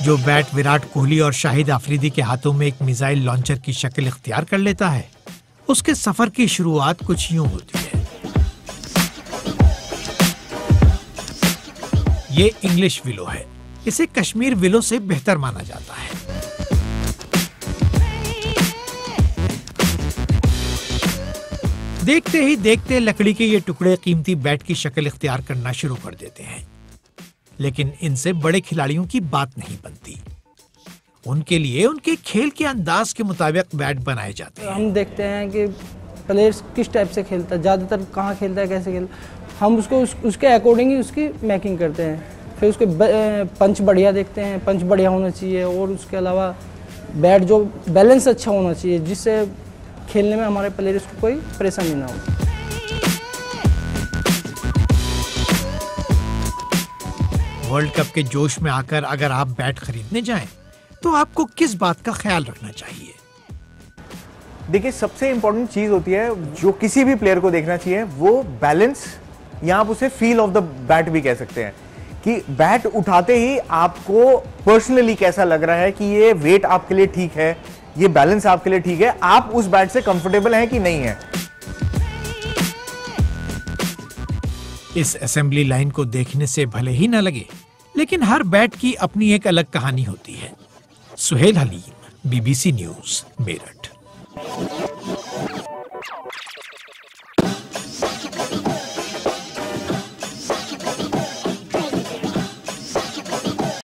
जो बैट विराट कोहली और शाहिद आफरीदी के हाथों में एक मिसाइल लॉन्चर की शक्ल इख्तियार कर लेता है, उसके सफर की शुरुआत कुछ यूं होती है। ये इंग्लिश विलो है। इसे कश्मीर विलो से बेहतर माना जाता है। देखते ही देखते लकड़ी के ये टुकड़े कीमती बैट की शक्ल इख्तियार करना शुरू कर देते हैं, लेकिन इनसे बड़े खिलाड़ियों की बात नहीं बनती। उनके लिए उनके खेल के अंदाज के मुताबिक बैट बनाए जाते हैं। हम देखते हैं कि प्लेयर्स किस टाइप से खेलता है, ज़्यादातर कहाँ खेलता है, कैसे खेलता है, हम उसको उसके अकॉर्डिंग ही उसकी मेकिंग करते हैं। फिर उसके पंच बढ़िया देखते हैं, पंच बढ़िया होना चाहिए, और उसके अलावा बैट जो बैलेंस अच्छा होना चाहिए, जिससे खेलने में हमारे प्लेयर्स को कोई परेशानी ना हो। वर्ल्ड कप के जोश में आकर अगर आप बैट खरीदने जाएं, तो आपको किस बात का ख्याल रखना चाहिए? देखिए, सबसे इंपॉर्टेंट चीज होती है जो किसी भी प्लेयर को देखना चाहिए, वो बैलेंस, या आप उसे फील ऑफ द बैट भी कह सकते हैं, कि बैट उठाते ही आपको पर्सनली कैसा लग रहा है कि ये वेट आपके लिए ठीक है, ये बैलेंस आपके लिए ठीक है, आप उस बैट से कंफर्टेबल हैं कि नहीं है। इस असेंबली लाइन को देखने से भले ही ना लगे, लेकिन हर बैट की अपनी एक अलग कहानी होती है। Suhail Haleem, BBC news, Meerut.